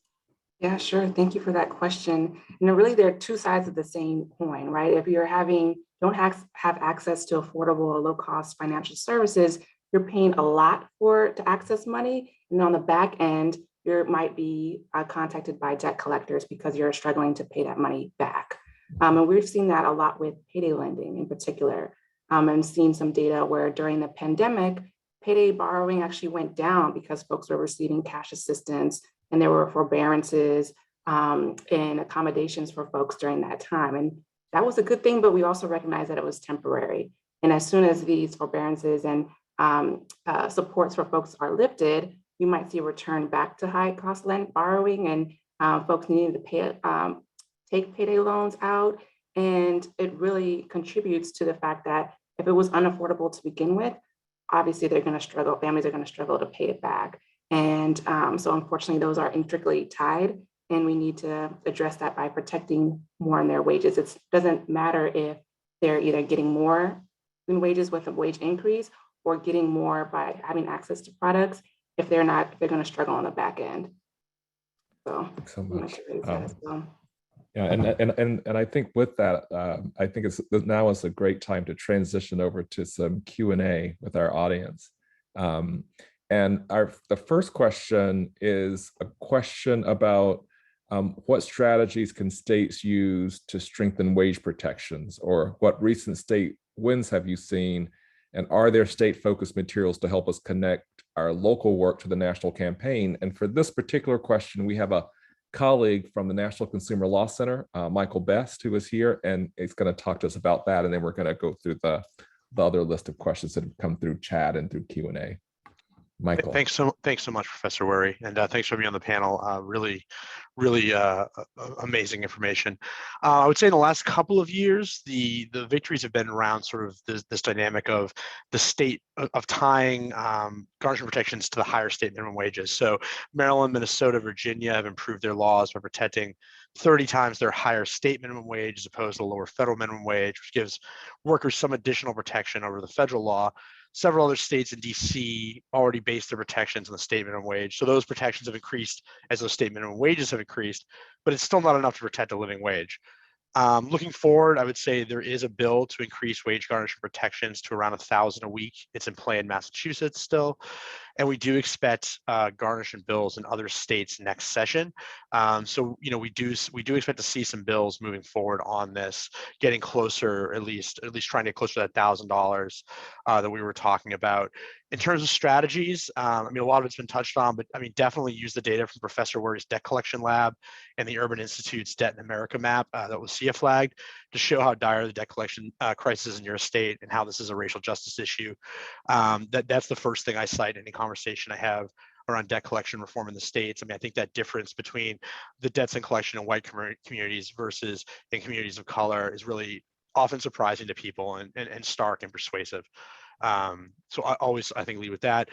Speaker 2: Yeah, sure. Thank you for that question. Really, there are two sides of the same coin, right? If you're don't have access to affordable or low cost financial services, you're paying a lot to access money. And on the back end, you might be contacted by debt collectors because you're struggling to pay that money back. And we've seen that a lot with payday lending in particular, and seen some data where during the pandemic, payday borrowing actually went down because folks were receiving cash assistance and there were forbearances and accommodations for folks during that time. And that was a good thing, but we also recognized that it was temporary. And as soon as these forbearances and supports for folks are lifted, you might see a return back to high cost borrowing and folks needing to take payday loans out. And it really contributes to the fact that if it was unaffordable to begin with, obviously they're going to struggle, families are going to struggle to pay it back. And so unfortunately, those are intricately tied, and we need to address that by protecting more in their wages. It doesn't matter if they're either getting more in wages with a wage increase or getting more by having access to products. If they're not, they're going to struggle on the back end. So,
Speaker 1: thanks so much.
Speaker 2: Yeah,
Speaker 1: and I think with that, I think now is a great time to transition over to some Q&A with our audience. And the first question is a question about what strategies can states use to strengthen wage protections, or what recent state wins have you seen? And are there state-focused materials to help us connect our local work to the national campaign? And for this particular question, we have a colleague from the National Consumer Law Center, Michael Best, who is here, and is going to talk to us about that. And then we're going to go through the other list of questions that have come through chat and through Q&A. Michael.
Speaker 6: Thanks so much, Professor Wherry, and thanks for being on the panel. Really amazing information. I would say in the last couple of years, the victories have been around sort of this dynamic of the state of tying garnishment protections to the higher state minimum wages. So Maryland, Minnesota, Virginia have improved their laws by protecting 30 times their higher state minimum wage as opposed to the lower federal minimum wage, which gives workers some additional protection over the federal law. Several other states in DC already base their protections on the state minimum wage. So those protections have increased as those state minimum wages have increased, but it's still not enough to protect a living wage. Looking forward, I would say there is a bill to increase wage garnishment protections to around 1,000 a week. It's in play in Massachusetts still. And we do expect garnishment bills in other states next session. So we do expect to see some bills moving forward on this, getting closer, at least trying to get closer to that $1,000 that we were talking about. In terms of strategies, a lot of it's been touched on, but definitely use the data from Professor Wherry's debt collection lab and the Urban Institute's Debt in America map that was CIA flagged to show how dire the debt collection crisis is in your state and how this is a racial justice issue. That's the first thing I cite in any conversation I have around debt collection reform in the states. I think that difference between the debts in collection in white communities versus in communities of color is really often surprising to people and stark and persuasive. So I always, lead with that.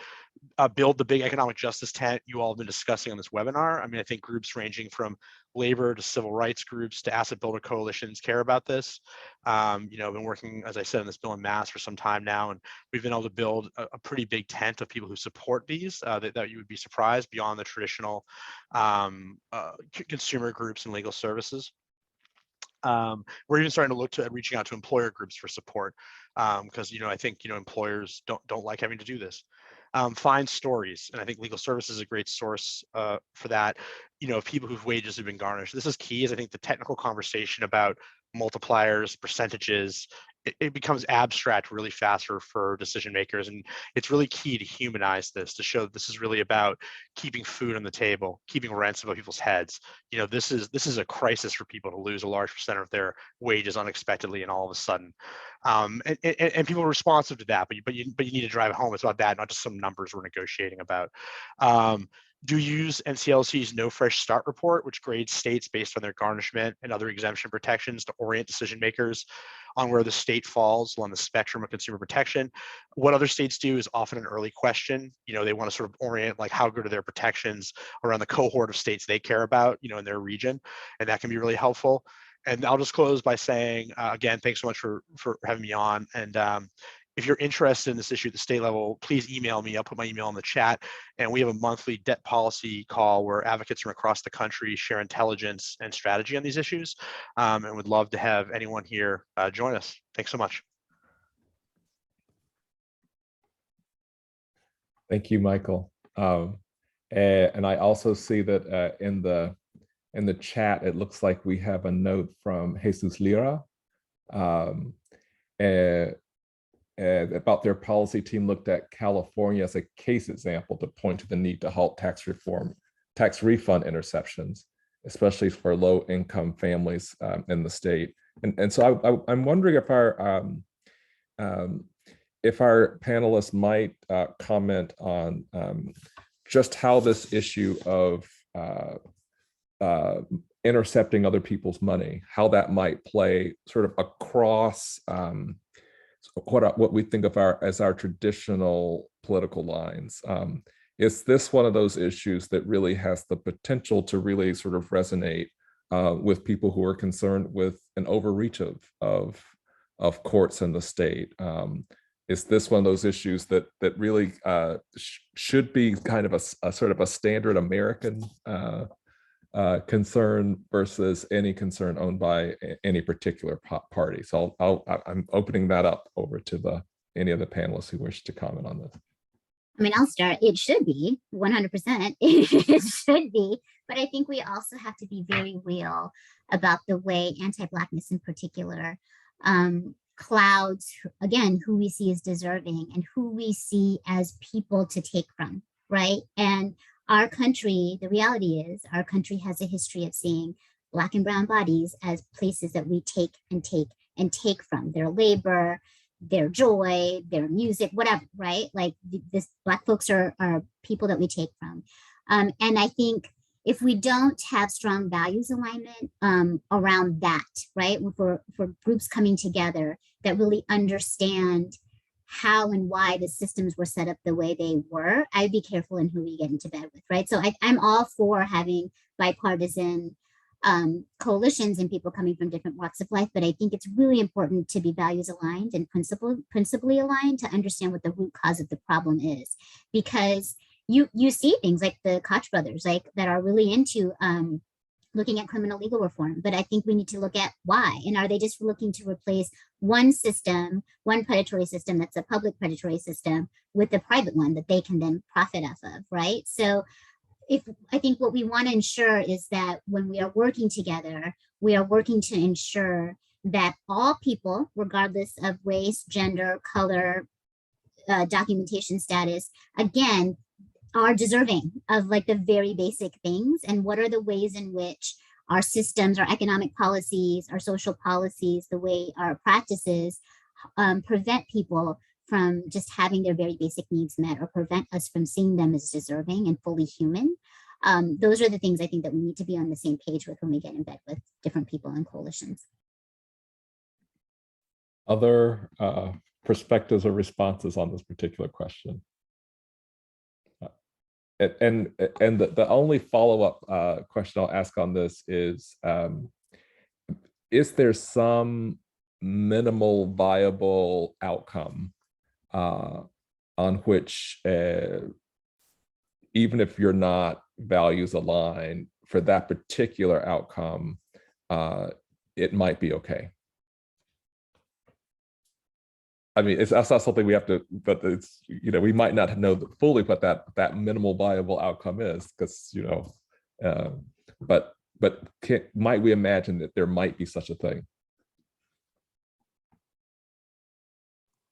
Speaker 6: Build the big economic justice tent you all have been discussing on this webinar. I think groups ranging from labor to civil rights groups to asset builder coalitions care about this. I've been working, as I said, on this bill in Mass for some time now, and we've been able to build a pretty big tent of people who support these that you would be surprised beyond the traditional consumer groups and legal services. We're even starting to look at reaching out to employer groups for support, because I think employers don't like having to do this. Find stories, and I think legal services is a great source for that. Of people whose wages have been garnished. This is key. Is I think the technical conversation about multipliers, percentages, it becomes abstract really faster for decision makers, and it's really key to humanize this, to show that this is really about keeping food on the table, keeping rents above people's heads. This is a crisis for people to lose a large percent of their wages unexpectedly and all of a sudden. And people are responsive to that, but you need to drive home. It's about that, not just some numbers we're negotiating about. Do use NCLC's No Fresh Start report, which grades states based on their garnishment and other exemption protections to orient decision makers on where the state falls along the spectrum of consumer protection. What other states do is often an early question. They want to sort of orient like how good are their protections around the cohort of states they care about, in their region, and that can be really helpful. And I'll just close by saying, again, thanks so much for having me on. And if you're interested in this issue at the state level, please email me. I'll put my email in the chat. And we have a monthly debt policy call where advocates from across the country share intelligence and strategy on these issues. And would love to have anyone here join us. Thanks so much.
Speaker 1: Thank you, Michael. And I also see that in the chat, it looks like we have a note from Jesus Lira. About their policy team looked at California as a case example to point to the need to halt tax refund interceptions, especially for low-income families in the state. And so I'm wondering if our panelists might comment on just how this issue of intercepting other people's money, how that might play sort of across what we think of as our traditional political lines. Is this one of those issues that really has the potential to really sort of resonate with people who are concerned with an overreach of courts and the state? Is this one of those issues that really should be kind of a sort of a standard American concern versus any concern owned by any particular party? So I'm opening that up over to any of the panelists who wish to comment on this.
Speaker 5: I mean, I'll start. It should be 100%. It should be, but I think we also have to be very real about the way anti-Blackness in particular clouds, again, who we see as deserving and who we see as people to take from, right? And our country, the reality is our country has a history of seeing Black and brown bodies as places that we take and take and take from their labor, their joy, their music, whatever, right? Like this Black folks are people that we take from. And I think if we don't have strong values alignment around that, right? For groups coming together that really understand how and why the systems were set up the way they were, I'd be careful in who we get into bed with, right? So I'm all for having bipartisan coalitions and people coming from different walks of life, but I think it's really important to be values aligned and principally aligned to understand what the root cause of the problem is. Because you see things like the Koch brothers, like that are really into looking at criminal legal reform, but I think we need to look at why. And are they just looking to replace one system, one predatory system that's a public predatory system with a private one that they can then profit off of, right? So I think what we want to ensure is that when we are working together, we are working to ensure that all people, regardless of race, gender, color, documentation status, again, are deserving of like the very basic things. And what are the ways in which our systems, our economic policies, our social policies, the way our practices prevent people from just having their very basic needs met or prevent us from seeing them as deserving and fully human. Those are the things I think that we need to be on the same page with when we get in bed with different people and coalitions.
Speaker 1: Other perspectives or responses on this particular question? And the only follow-up question I'll ask on this is there some minimal viable outcome on which, even if you're not values aligned, for that particular outcome, it might be okay. I mean, that's not something we have to, but it's, you know, we might not know fully what that minimal viable outcome is, because, you know, but might we imagine that there might be such a thing?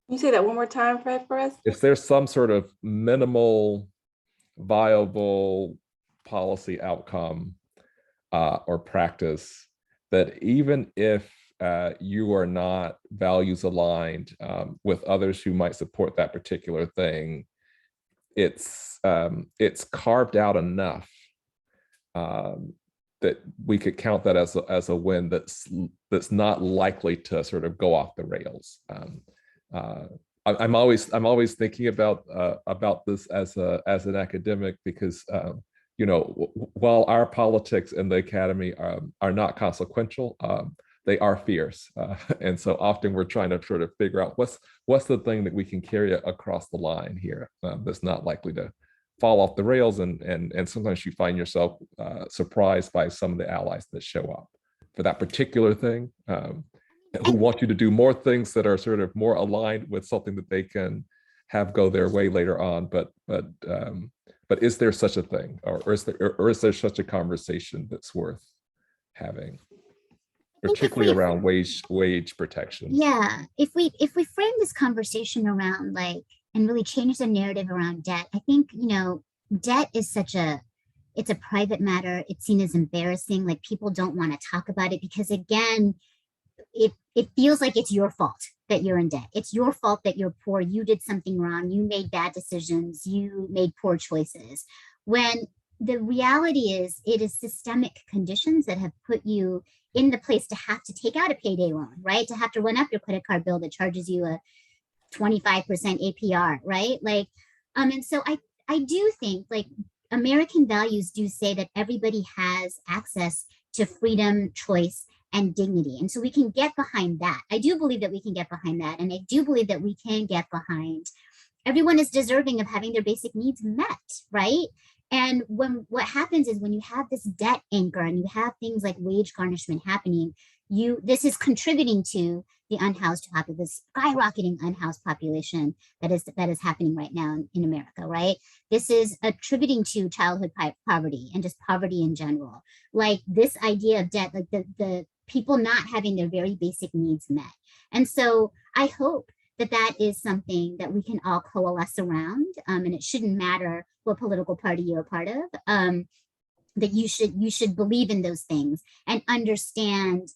Speaker 2: Can you say that one more time, Fred, for us?
Speaker 1: If there's some sort of minimal viable policy outcome or practice that even if you are not values aligned with others who might support that particular thing, it's carved out enough that we could count that as a win that's not likely to sort of go off the rails. I'm always thinking about this as an academic, because you know, while our politics in the academy are not consequential, they are fierce, and so often we're trying to sort of figure out what's the thing that we can carry across the line here that's not likely to fall off the rails, and sometimes you find yourself surprised by some of the allies that show up for that particular thing, who want you to do more things that are sort of more aligned with something that they can have go their way later on. But is there such a thing, or is there such a conversation that's worth having, particularly around wage protection?
Speaker 5: Yeah, if we frame this conversation around like, and really change the narrative around debt, I think, you know, debt is it's a private matter. It's seen as embarrassing. Like, people don't want to talk about it because, again, it feels like it's your fault that you're in debt. It's your fault that you're poor. You did something wrong. You made bad decisions. You made poor choices. When the reality is, it is systemic conditions that have put you in the place to have to take out a payday loan, right? To have to run up your credit card bill that charges you a 25% APR, right? Like, and so I do think, like, American values do say that everybody has access to freedom, choice, and dignity. And so we can get behind that. I do believe that we can get behind that. And I do believe that we can get behind everyone is deserving of having their basic needs met, right? And what happens is, when you have this debt anchor and you have things like wage garnishment happening, this is contributing to the unhoused population, the skyrocketing unhoused population that is happening right now in America, right? This is attributing to childhood poverty and just poverty in general. Like, this idea of debt, like the people not having their very basic needs met. And so I hope that is something that we can all coalesce around, and it shouldn't matter what political party you're a part of, that you should believe in those things and understand,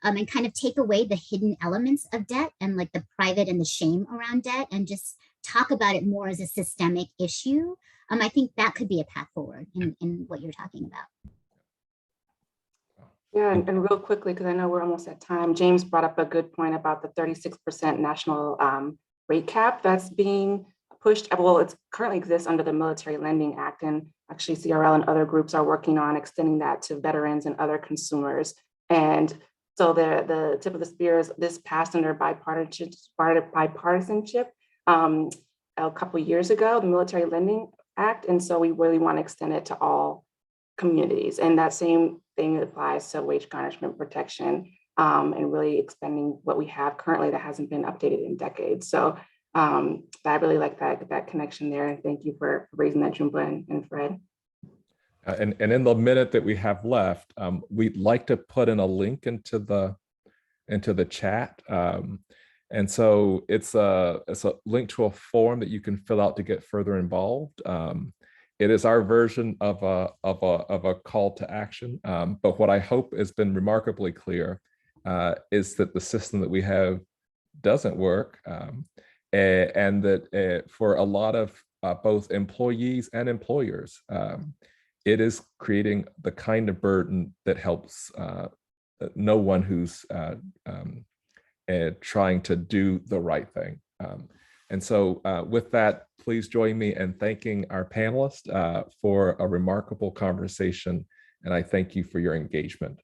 Speaker 5: and kind of take away the hidden elements of debt and like the private and the shame around debt, and just talk about it more as a systemic issue. I think that could be a path forward in what you're talking about.
Speaker 2: Yeah, and real quickly, because I know we're almost at time, James brought up a good point about the 36% national rate cap that's being pushed. Well, it currently exists under the Military Lending Act, and actually CRL and other groups are working on extending that to veterans and other consumers. And so the tip of the spear is this passed under bipartisanship a couple of years ago, the Military Lending Act. And so we really want to extend it to all communities. And that same thing applies to wage garnishment protection, and really expanding what we have currently that hasn't been updated in decades. So I really like that connection there. And thank you for raising that, Jhumpa and Fred.
Speaker 1: And in the minute that we have left, we'd like to put in a link into the chat. And so it's a link to a form that you can fill out to get further involved. It is our version of a call to action. But what I hope has been remarkably clear is that the system that we have doesn't work, and that for a lot of both employees and employers, it is creating the kind of burden that helps no one who's trying to do the right thing. And so with that, please join me in thanking our panelists for a remarkable conversation. And I thank you for your engagement.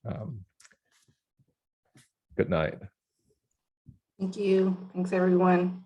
Speaker 1: Good night.
Speaker 2: Thank you. Thanks, everyone.